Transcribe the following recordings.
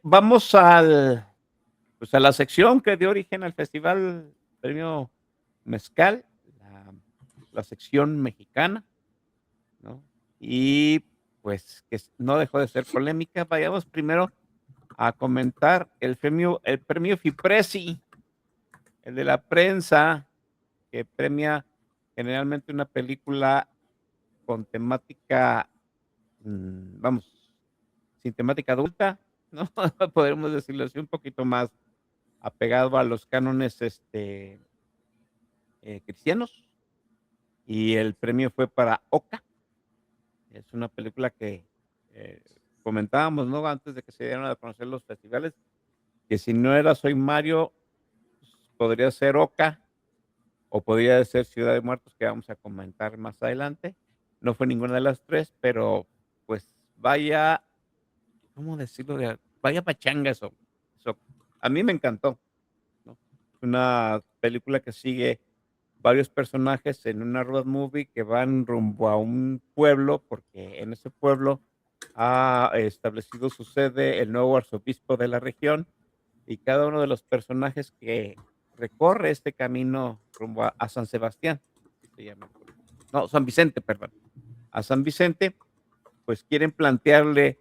vamos pues a la sección que dio origen al festival Premio Mezcal, la sección mexicana, ¿no? Y pues que no dejó de ser polémica. Vayamos primero a comentar el premio FIPRESI, el de la prensa, que premia generalmente una película con temática, vamos, sin temática adulta, ¿no? Podríamos decirlo así, un poquito más apegado a los cánones cristianos. Y el premio fue para Oka. Es una película que eh, comentábamos, ¿no? Antes de que se dieran a conocer los festivales, que si no era Soy Mario, pues, podría ser Oka o podría ser Ciudad de Muertos, que vamos a comentar más adelante. No fue ninguna de las tres, pero pues vaya, ¿cómo decirlo? Vaya pachanga eso. A mí me encantó, ¿no? Una película que sigue varios personajes en una road movie que van rumbo a un pueblo, porque en ese pueblo ha establecido su sede el nuevo arzobispo de la región, y cada uno de los personajes que recorre este camino rumbo a San Sebastián, así se llama, no, San Vicente, perdón, a San Vicente, pues quieren plantearle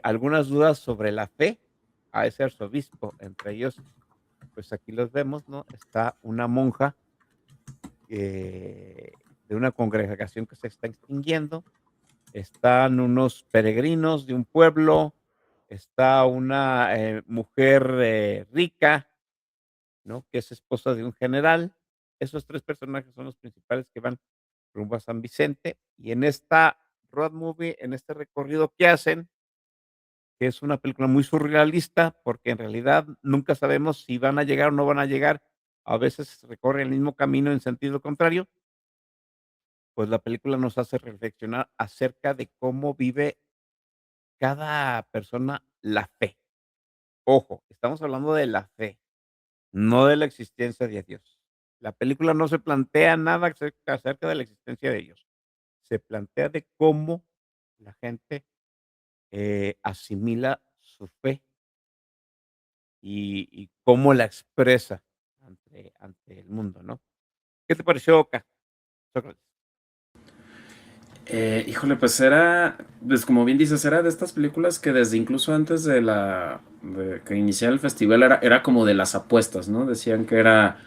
algunas dudas sobre la fe a ese arzobispo. Entre ellos, pues aquí los vemos, ¿no? Está una monja de una congregación que se está extinguiendo, están unos peregrinos de un pueblo, está una mujer rica, ¿no? Que es esposa de un general. Esos tres personajes son los principales que van rumbo a San Vicente, y en esta road movie, en este recorrido que hacen, que es una película muy surrealista, porque en realidad nunca sabemos si van a llegar o no van a llegar, a veces recorren el mismo camino en sentido contrario. Pues la película nos hace reflexionar acerca de cómo vive cada persona la fe. Ojo, estamos hablando de la fe, no de la existencia de Dios. La película no se plantea nada acerca de la existencia de Dios. Se plantea de cómo la gente asimila su fe y cómo la expresa ante el mundo, ¿no? ¿Qué te pareció, Sócrates? Híjole, pues era, pues como bien dices, era de estas películas que desde incluso antes de que iniciara el festival era como de las apuestas, ¿no? Decían que era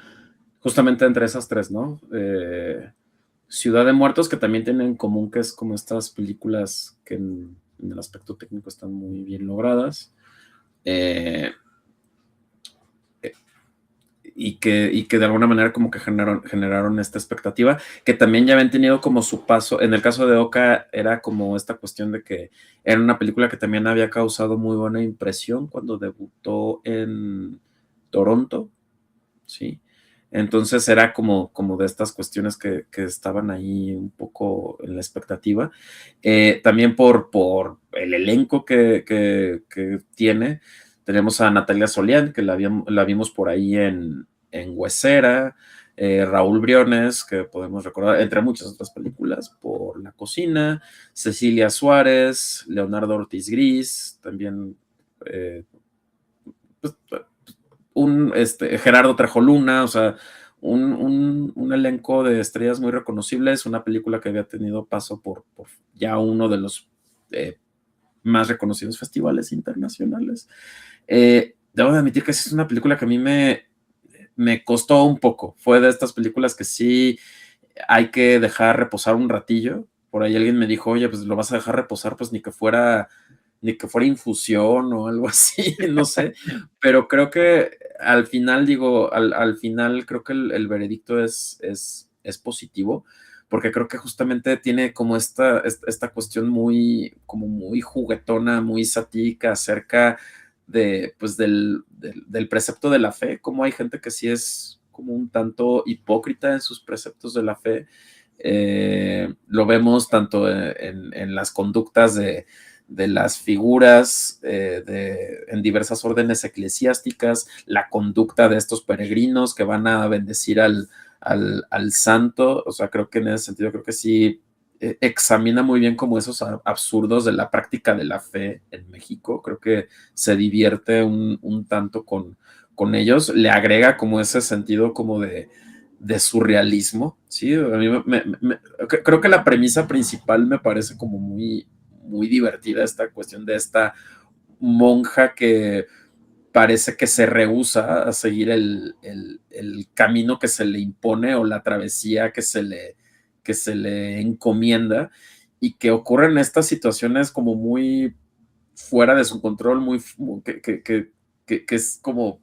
justamente entre esas tres, ¿no? Ciudad de Muertos, que también tienen en común que es como estas películas que en el aspecto técnico están muy bien logradas. Eh, y que de alguna manera como que generaron esta expectativa, que también ya habían tenido como su paso. En el caso de Oka era como esta cuestión de que era una película que también había causado muy buena impresión cuando debutó en Toronto, ¿sí? Entonces era como de estas cuestiones que estaban ahí un poco en la expectativa. También por el elenco que tiene. Tenemos a Natalia Solián, que la vimos por ahí en Huesera, Raúl Briones, que podemos recordar, entre muchas otras películas, por La Cocina, Cecilia Suárez, Leonardo Ortiz Gris, también pues, Gerardo Trejoluna, o sea, un elenco de estrellas muy reconocibles, una película que había tenido paso por ya uno de los más reconocidos festivales internacionales. Debo de admitir que sí es una película que a mí me costó un poco. Fue de estas películas que sí hay que dejar reposar un ratillo. Por ahí alguien me dijo, oye, pues lo vas a dejar reposar, pues ni que fuera infusión o algo así, no sé. Pero creo que al final, digo, al final creo que el veredicto es positivo, porque creo que justamente tiene como esta cuestión como muy juguetona, muy satírica acerca pues del precepto de la fe, como hay gente que sí es como un tanto hipócrita en sus preceptos de la fe. Lo vemos tanto en las conductas de las figuras en diversas órdenes eclesiásticas, la conducta de estos peregrinos que van a bendecir al santo. O sea, creo que en ese sentido, creo que sí examina muy bien como esos absurdos de la práctica de la fe en México. Creo que se divierte un tanto con ellos, le agrega como ese sentido como de surrealismo, ¿sí? A mí creo que la premisa principal me parece como muy divertida, esta cuestión de esta monja que parece que se rehúsa a seguir el camino que se le impone o la travesía que se le encomienda, y que ocurren estas situaciones como muy fuera de su control, que es como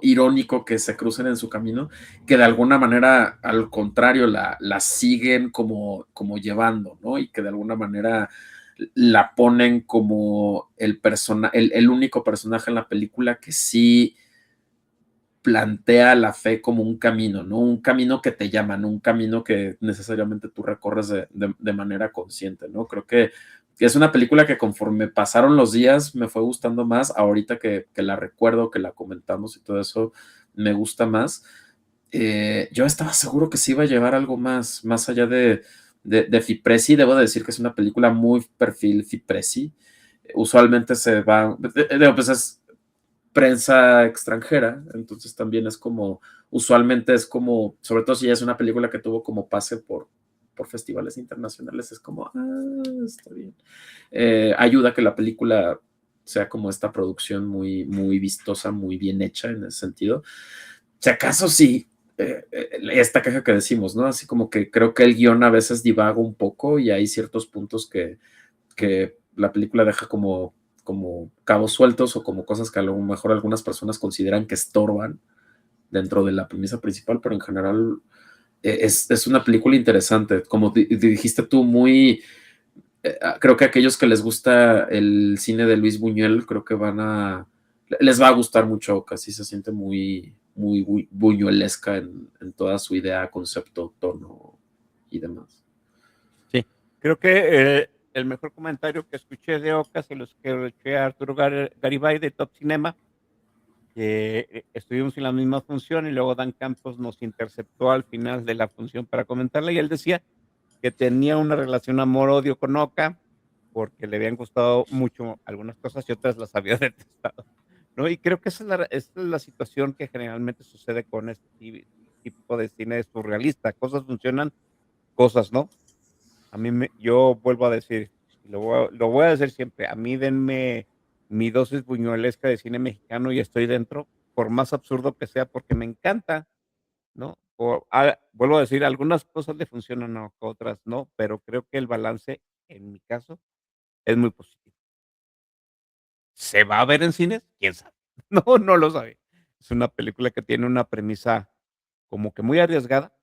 irónico que se crucen en su camino, que de alguna manera, al contrario, la siguen como llevando, ¿no? Y que de alguna manera la ponen como el único personaje en la película que sí plantea la fe como un camino, ¿no? Un camino que te llama, no un camino que necesariamente tú recorres de manera consciente, ¿no? Creo que es una película que conforme pasaron los días me fue gustando más, ahorita que la recuerdo, que la comentamos y todo eso, me gusta más. Yo estaba seguro que se iba a llevar algo más allá de Fipresi. Debo decir que es una película muy perfil Fipresi. Usualmente se va, pues es prensa extranjera, entonces también es como, usualmente es como, sobre todo si es una película que tuvo como pase por festivales internacionales, es como, está bien. Ayuda a que la película sea como esta producción muy vistosa, muy bien hecha en ese sentido. Si acaso sí, esta caja que decimos, ¿no? Así como que creo que el guión a veces divaga un poco y hay ciertos puntos que la película deja como cabos sueltos o como cosas que a lo mejor algunas personas consideran que estorban dentro de la premisa principal, pero en general es una película interesante. Como dijiste tú, creo que a aquellos que les gusta el cine de Luis Buñuel, creo que les va a gustar mucho, casi se siente muy buñuelesca en toda su idea, concepto, tono y demás. Sí, creo que, el mejor comentario que escuché de Oca se lo escuché a Arturo Garibay de Top Cinema, que, estuvimos en la misma función y luego Dan Campos nos interceptó al final de la función para comentarla, y él decía que tenía una relación amor-odio con Oca, porque le habían gustado mucho algunas cosas y otras las había detestado, ¿no? Y creo que esa es la situación que generalmente sucede con este tipo de cine surrealista. Cosas funcionan, cosas no. Yo vuelvo a decir, y lo voy a decir siempre, a mí denme mi dosis buñuelesca de cine mexicano y estoy dentro, por más absurdo que sea, porque me encanta, ¿no? Vuelvo a decir, algunas cosas le funcionan, a otras no, pero creo que el balance, en mi caso, es muy positivo. ¿Se va a ver en cines? ¿Quién sabe? No, no lo sabe. Es una película que tiene una premisa como que muy arriesgada,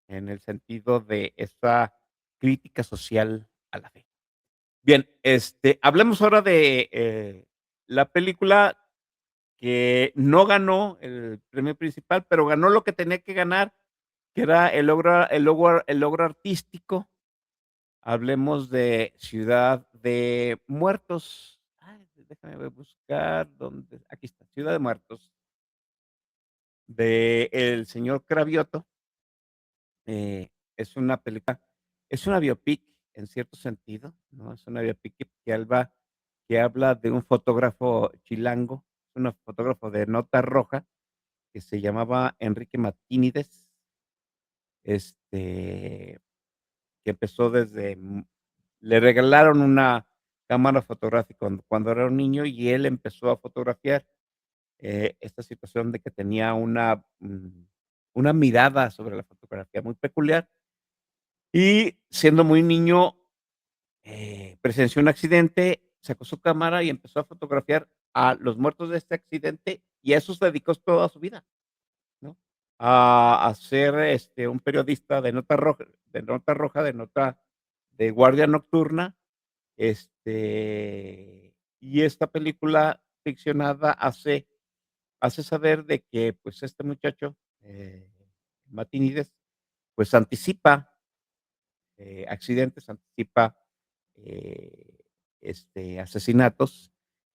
en el sentido de esta crítica social a la fe. Bien, hablemos ahora de, la película que no ganó el premio principal, pero ganó lo que tenía que ganar, que era el logro artístico. Hablemos de Ciudad de Muertos. Ay, déjame buscar dónde, aquí está, Ciudad de Muertos, de el señor Cravioto. Es una película, es una biopic en cierto sentido, ¿no? Es una biopic que habla de un fotógrafo chilango, un fotógrafo de nota roja que se llamaba Enrique Martínez, este, que empezó le regalaron una cámara fotográfica cuando era un niño y él empezó a fotografiar, esta situación de que tenía una mirada sobre la fotografía muy peculiar. Y siendo muy niño, presenció un accidente, sacó su cámara y empezó a fotografiar a los muertos de este accidente, y a eso se dedicó toda su vida, ¿no? A ser, un periodista de guardia nocturna, y esta película ficcionada hace saber de que, pues, este muchacho, Matinides, pues, anticipa accidentes, anticipa, eh, asesinatos,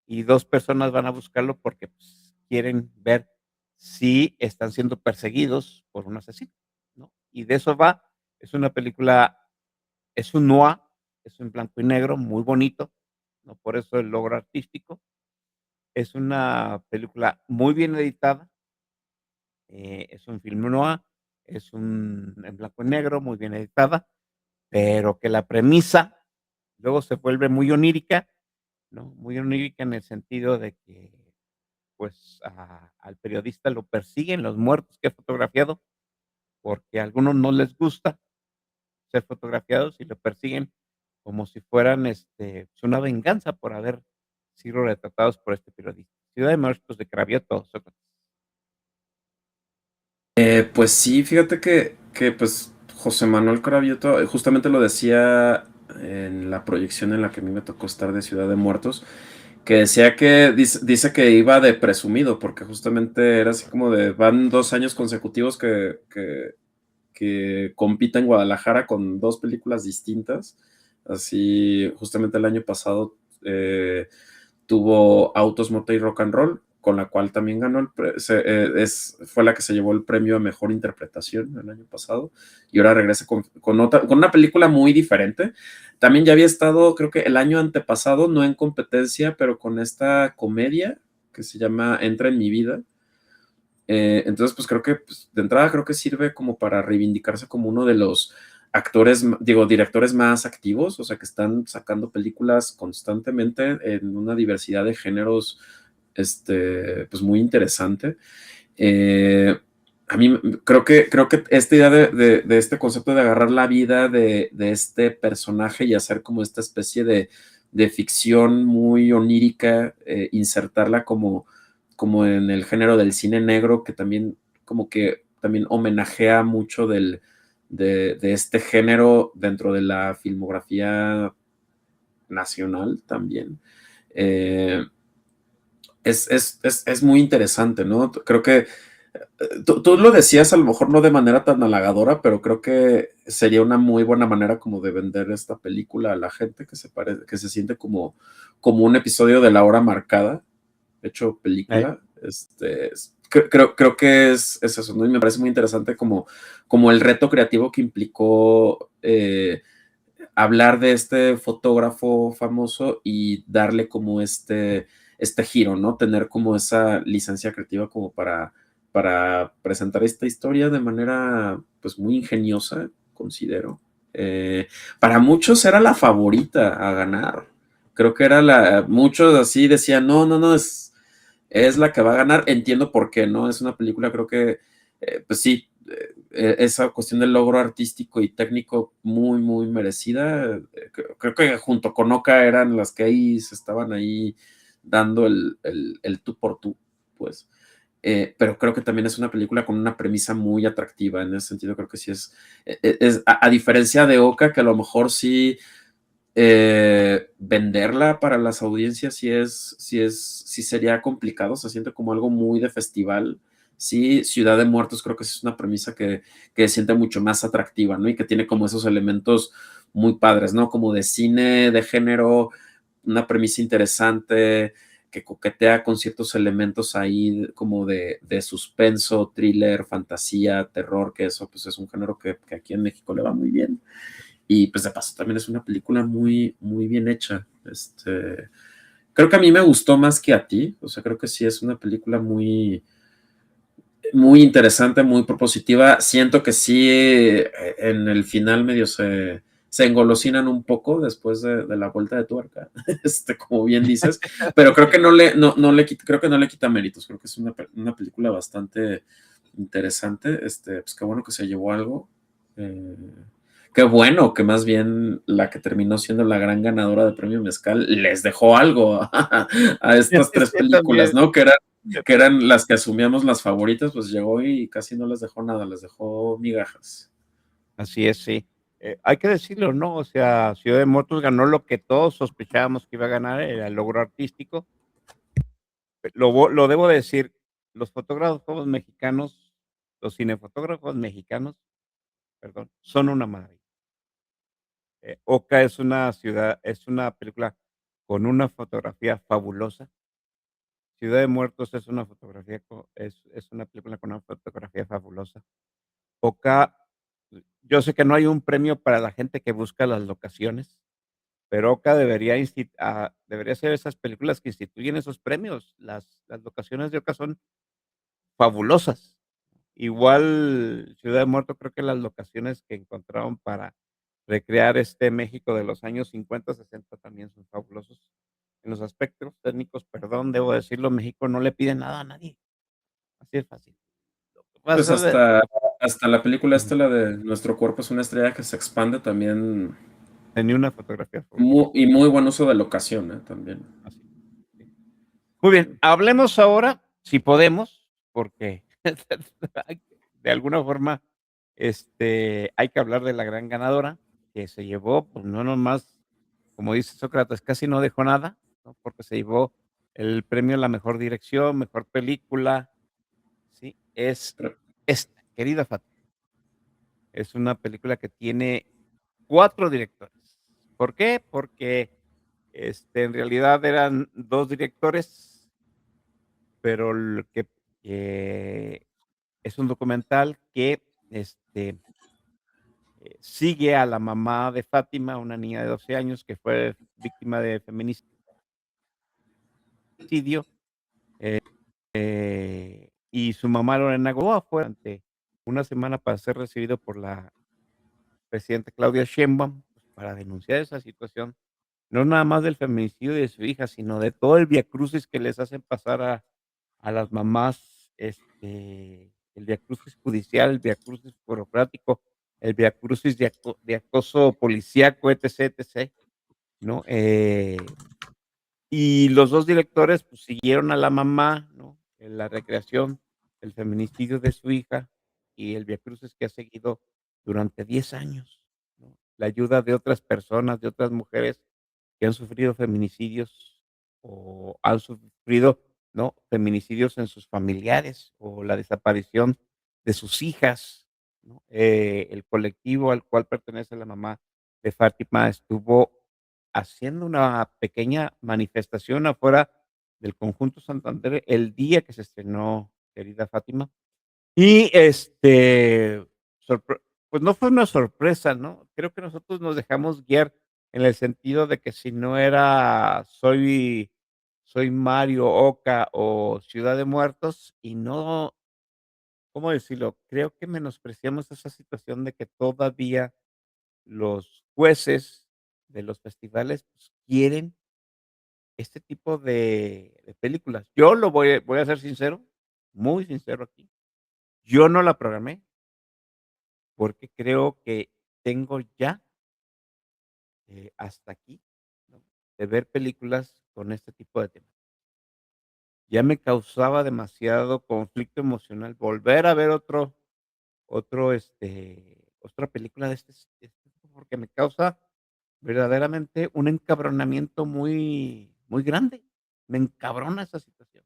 y 2 personas van a buscarlo porque, pues, quieren ver si están siendo perseguidos por un asesino, ¿no? Y de eso va. Es una película Es un noir, es en blanco y negro, muy bonito, no por eso el logro artístico. Es una película muy bien editada, es un film noir, es un en blanco y negro, muy bien editada, pero que la premisa luego se vuelve muy onírica, ¿no? Muy onírica en el sentido de que, pues, al periodista lo persiguen los muertos que ha fotografiado, porque a algunos no les gusta ser fotografiados y lo persiguen como si fueran, pues, una venganza por haber sido retratados por este periodista. Ciudad de Muertos de Cravioto, Sócrates. Pues sí, fíjate que pues José Manuel Cravioto justamente lo decía en la proyección en la que a mí me tocó estar de Ciudad de Muertos, que decía que dice que iba de presumido, porque justamente era así como de, van 2 años consecutivos que compita en Guadalajara con dos películas distintas. Así, justamente el año pasado tuvo Autos, Moto y Rock and Roll, con la cual también ganó fue la que se llevó el premio a mejor interpretación el año pasado. Y ahora regresa con una película muy diferente. También ya había estado, creo que el año antepasado, no en competencia, pero con esta comedia que se llama Entra en mi vida. Entonces, pues creo que pues, de entrada creo que sirve como para reivindicarse como uno de los actores, digo, directores más activos, o sea, que están sacando películas constantemente en una diversidad de géneros, pues muy interesante. Eh, a mí creo que esta idea de este concepto de agarrar la vida de este personaje y hacer como esta especie de ficción muy onírica, insertarla como en el género del cine negro, que también como que también homenajea mucho de este género dentro de la filmografía nacional también. Eh, es muy interesante, ¿no? Creo que tú lo decías a lo mejor no de manera tan halagadora, pero creo que sería una muy buena manera como de vender esta película a la gente que se siente como un episodio de La Hora Marcada, hecho Eh, película. Creo que es eso, ¿no? Y me parece muy interesante como el reto creativo que implicó hablar de este fotógrafo famoso y darle como este giro, ¿no? Tener como esa licencia creativa como para presentar esta historia de manera pues muy ingeniosa, considero. Para muchos era la favorita a ganar. Creo que muchos así decían, no, no, no, es la que va a ganar. Entiendo por qué, ¿no? Es una película, creo que, pues sí, esa cuestión del logro artístico y técnico muy, muy merecida. Creo que junto con Oka eran las que ahí se estaban ahí dando el tú por tú, pues. Pero creo que también es una película con una premisa muy atractiva. En ese sentido, creo que sí a diferencia de Oka, que a lo mejor sí venderla para las audiencias sí sería complicado, se siente como algo muy de festival. Sí, Ciudad de Muertos creo que es una premisa que se siente mucho más atractiva, ¿no? Y que tiene como esos elementos muy padres, ¿no? Como de cine, de género, una premisa interesante, que coquetea con ciertos elementos ahí como de suspenso, thriller, fantasía, terror, que eso pues es un género que aquí en México le va muy bien. Y pues de paso también es una película muy, muy bien hecha. Creo que a mí me gustó más que a ti. O sea, creo que sí es una película muy, muy interesante, muy propositiva. Siento que sí, en el final medio se engolosinan un poco después de la vuelta de tuerca, como bien dices, pero creo que creo que no le quita méritos. Creo que es una película bastante interesante. Pues qué bueno que se llevó algo. Eh, Qué bueno que más bien la que terminó siendo la gran ganadora de premio Mezcal les dejó algo a estas tres sí, películas, también. ¿no? Que eran las que asumíamos las favoritas, pues llegó y casi no les dejó nada, les dejó migajas. Así es, sí. Hay que decirlo, ¿no? O sea, Ciudad de Muertos ganó lo que todos sospechábamos que iba a ganar, era el logro artístico. Lo debo decir, los fotógrafos mexicanos, los cinefotógrafos mexicanos, perdón, son una maravilla. Oca es una película con una fotografía fabulosa. Ciudad de Muertos es una fotografía es una película con una fotografía fabulosa. Oca, yo sé que no hay un premio para la gente que busca las locaciones, pero OCA debería ser esas películas que instituyen esos premios. Las locaciones de OCA son fabulosas. Igual Ciudad de Muerto, creo que las locaciones que encontraron para recrear este México de los años 50, 60 también son fabulosos. En los aspectos técnicos, perdón, debo decirlo, México no le pide nada a nadie. Así es fácil. Lo que Pues pasa de hasta la película Ujú. esta, la de Nuestro cuerpo es una estrella que se expande también, Tenía una fotografía fabulosa. y muy buen uso de locación, también. Así, sí. Muy bien, hablemos ahora, si podemos, porque de alguna forma, hay que hablar de la gran ganadora que se llevó, pues no nomás, como dice Sócrates, casi no dejó nada, ¿no? Porque se llevó el premio a la mejor dirección, mejor película, ¿sí? Es Pero, esta, Querida Fátima. Es una película que tiene 4 directores. ¿Por qué? Porque, en realidad eran 2 directores, pero lo que es un documental que, sigue a la mamá de Fátima, una niña de 12 años que fue víctima de feminicidio, y su mamá Lorena Godoy fue durante una semana para ser recibido por la presidenta Claudia Sheinbaum, pues, para denunciar esa situación. No nada más del feminicidio de su hija, sino de todo el viacrucis que les hacen pasar a las mamás, el viacrucis judicial, el viacrucis burocrático, el viacrucis de acoso policíaco, etc, etc, ¿no? Y los 2 directores, pues, siguieron a la mamá, ¿no? En la recreación del feminicidio de su hija y el viacrucis que ha seguido durante 10 años, ¿no? La ayuda de otras personas, de otras mujeres que han sufrido feminicidios o han sufrido, ¿no? Feminicidios en sus familiares o la desaparición de sus hijas, ¿no? El colectivo al cual pertenece la mamá de Fátima estuvo haciendo una pequeña manifestación afuera del Conjunto Santander el día que se estrenó Querida Fátima. Y, sorpre pues no fue una sorpresa, ¿no? Creo que nosotros nos dejamos guiar en el sentido de que si no era Soy Mario, Oca o Ciudad de Muertos, y no, ¿cómo decirlo? Creo que menospreciamos esa situación de que todavía los jueces de los festivales, pues, quieren este tipo de películas. Yo voy a ser sincero, muy sincero aquí. Yo no la programé, porque creo que tengo ya, hasta aquí, ¿no? De ver películas con este tipo de temas. Ya me causaba demasiado conflicto emocional volver a ver otra película de este tipo, porque me causa verdaderamente un encabronamiento muy muy grande. Me encabrona esa situación,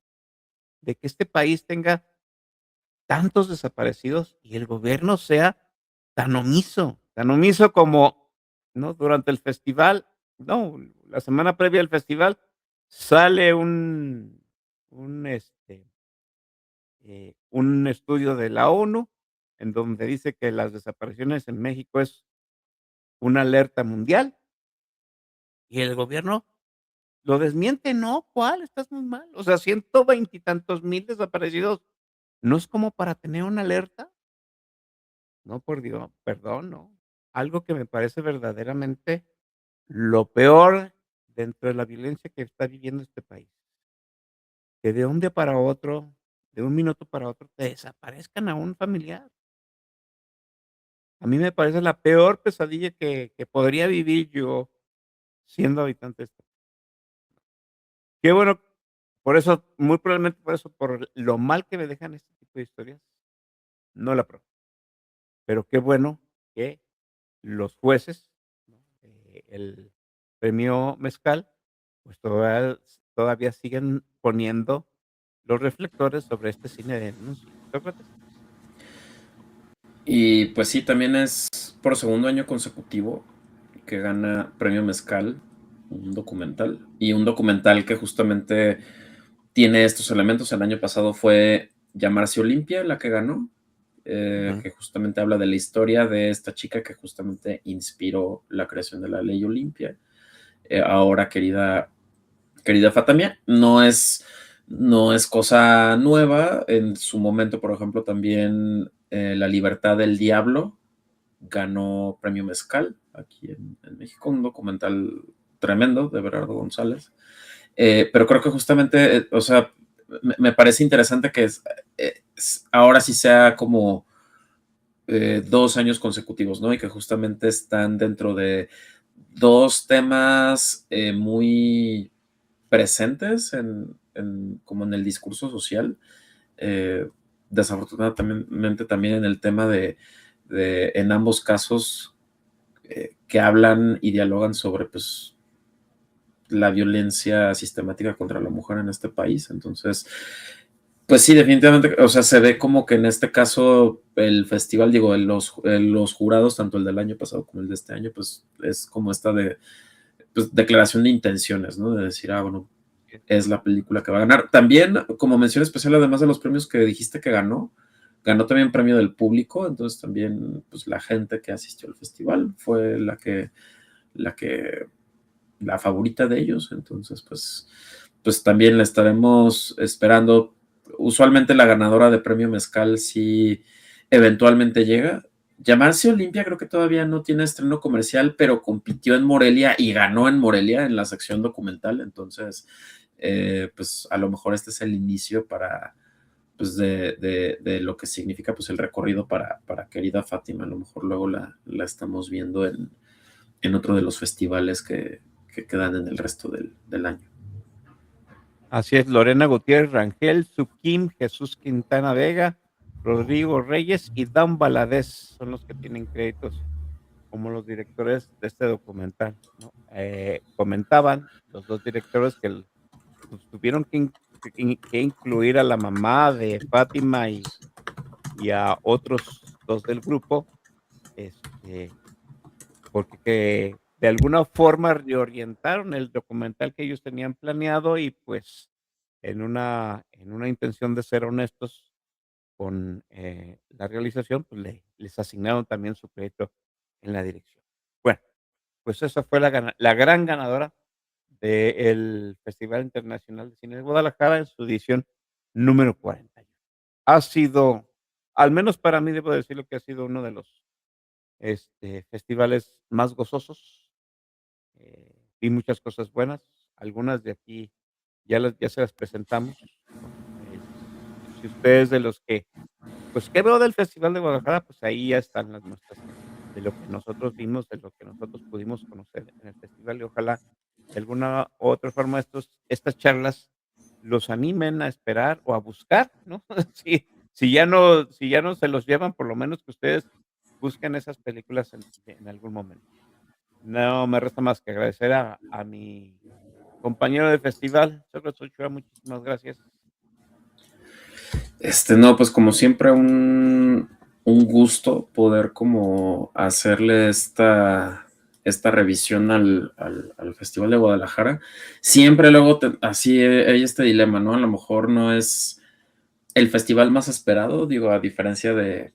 de que este país tenga tantos desaparecidos y el gobierno sea tan omiso como, ¿no? Durante el festival, no, la semana previa al festival sale un, un estudio de la ONU en donde dice que las desapariciones en México es una alerta mundial y el gobierno lo desmiente, no, ¿cuál? Estás muy mal. O sea, 120 y tantos mil desaparecidos, ¿no es como para tener una alerta? No, por Dios, perdón, no. Algo que me parece verdaderamente lo peor dentro de la violencia que está viviendo este país, que de un día para otro, de un minuto para otro, te desaparezcan a un familiar. A mí me parece la peor pesadilla que podría vivir yo siendo habitante de este. Qué bueno, por eso, muy probablemente por eso, por lo mal que me dejan este tipo de historias, no la apruebo. Pero qué bueno que los jueces, ¿no? El premio Mezcal, pues todavía siguen poniendo los reflectores sobre este cine de denuncia. ¿Sócrates? Y pues sí, también es por segundo año consecutivo que gana Premio Mezcal, un documental. Y un documental que justamente tiene estos elementos. El año pasado fue Llamarse Olimpia la que ganó. que justamente habla de la historia de esta chica que justamente inspiró la creación de la ley Olimpia. Ahora, querida Fatamia, no es cosa nueva. En su momento, por ejemplo, también La Libertad del Diablo ganó premio Mezcal aquí en México, un documental tremendo de Berardo González. Pero creo que justamente, o sea, me parece interesante que ahora sí sea como 2 años consecutivos, ¿no? Y que justamente están dentro de dos temas muy presentes como en el discurso social. Eh, Desafortunadamente también en el tema en ambos casos, que hablan y dialogan sobre pues la violencia sistemática contra la mujer en este país. Entonces, pues sí, definitivamente, o sea, se ve como que en este caso el festival, digo, los jurados, tanto el del año pasado como el de este año, pues es como esta pues, declaración de intenciones, ¿no? De decir, bueno, es la película que va a ganar. También, como mención especial, además de los premios que dijiste que ganó también premio del público, entonces también, pues la gente que asistió al festival fue la favorita de ellos, entonces, pues también la estaremos esperando. Usualmente la ganadora de premio Mezcal sí eventualmente llega. Llamarse Olimpia creo que todavía no tiene estreno comercial, pero compitió en Morelia y ganó en Morelia en la sección documental, entonces pues a lo mejor este es el inicio para pues de lo que significa pues el recorrido para querida Fátima. A lo mejor luego la estamos viendo en otro de los festivales que quedan en el resto del año. Así es, Lorena Gutiérrez Rangel, Sukim, Jesús Quintana Vega, Rodrigo Reyes y Dan Valadez son los que tienen créditos como los directores de este documental, ¿no? Comentaban los dos directores que pues, tuvieron que incluir a la mamá de Fátima y a otros dos del grupo, este, porque de alguna forma reorientaron el documental que ellos tenían planeado y pues en una intención de ser honestos con la realización, pues les asignaron también su crédito en la dirección. Bueno, pues esa fue la gran ganadora del Festival Internacional de Cine de Guadalajara en su edición número 41. Ha sido, al menos para mí, debo decirlo que ha sido uno de los festivales más gozosos. Vi muchas cosas buenas, algunas de aquí ya se las presentamos, ¿no? Si ustedes de los que, pues, ¿qué veo del Festival de Guadalajara? Pues ahí ya están las muestras de lo que nosotros vimos, de lo que nosotros pudimos conocer en el festival, y ojalá de alguna u otra forma estas charlas los animen a esperar o a buscar, ¿no? Si ya no se los llevan, por lo menos que ustedes busquen esas películas en algún momento. No me resta más que agradecer a mi compañero de festival, Sócrates Ochoa, muchísimas gracias. No, pues como siempre, un gusto poder como hacerle esta revisión al Festival de Guadalajara. Siempre luego así hay este dilema, ¿no? A lo mejor no es el festival más esperado, digo, a diferencia de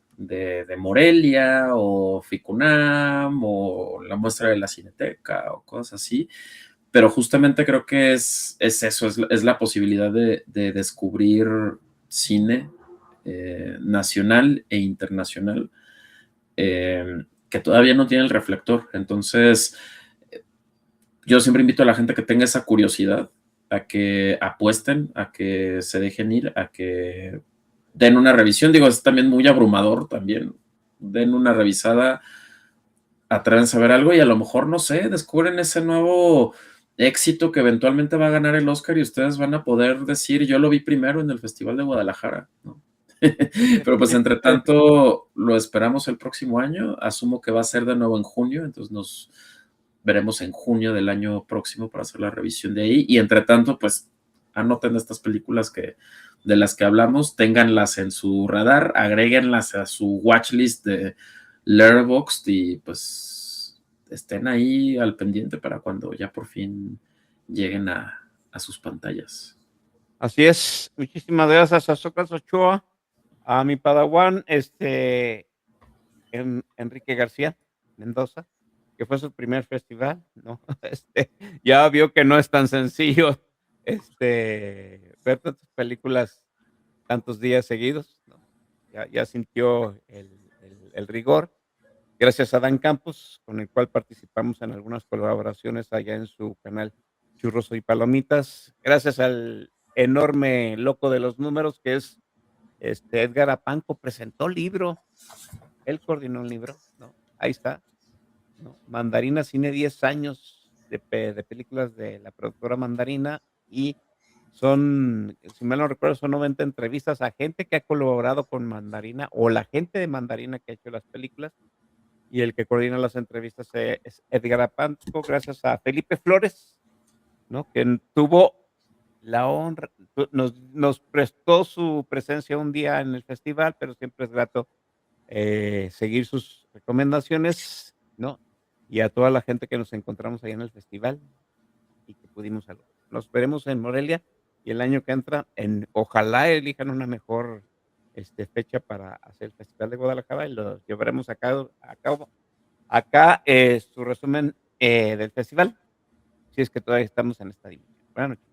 Morelia o Ficunam o la muestra de la Cineteca o cosas así, pero justamente creo que es eso, es la posibilidad de descubrir cine nacional e internacional que todavía no tiene el reflector. Entonces, yo siempre invito a la gente que tenga esa curiosidad a que apuesten, a que se dejen ir, a que den una revisión. Digo, es también muy abrumador también. Den una revisada, atrévanse a ver algo y a lo mejor, no sé, descubren ese nuevo éxito que eventualmente va a ganar el Oscar y ustedes van a poder decir, yo lo vi primero en el Festival de Guadalajara, ¿no? Pero pues entre tanto lo esperamos el próximo año, asumo que va a ser de nuevo en junio, entonces nos veremos en junio del año próximo para hacer la revisión de ahí y entre tanto pues anoten estas películas de las que hablamos, ténganlas en su radar, agréguenlas a su watchlist de Letterboxd y pues estén ahí al pendiente para cuando ya por fin lleguen a sus pantallas. Así es, muchísimas gracias a Sócrates Ochoa, A mi padawan, Enrique García Mendoza, que fue su primer festival, ¿no? Ya vio que no es tan sencillo, ver tantas películas tantos días seguidos, ¿no? Ya sintió el rigor. Gracias a Dan Campos, con el cual participamos en algunas colaboraciones allá en su canal Churros y Palomitas. Gracias al enorme loco de los números, que es, Edgar Apanco, presentó libro, él coordinó un libro, ¿no? Ahí está, ¿no? Mandarina tiene 10 años de películas de la productora Mandarina y son, si mal no recuerdo, son 90 entrevistas a gente que ha colaborado con Mandarina o la gente de Mandarina que ha hecho las películas, y el que coordina las entrevistas es Edgar Apanco, gracias a Felipe Flores, ¿no? Que tuvo la honra, nos prestó su presencia un día en el festival, pero siempre es grato seguir sus recomendaciones, ¿no? Y a toda la gente que nos encontramos ahí en el festival y que pudimos saludar. Nos veremos en Morelia y el año que entra, ojalá elijan una mejor fecha para hacer el Festival de Guadalajara y lo llevaremos a cabo. Acá su resumen del festival, si es que todavía estamos en esta dimensión. Buenas noches.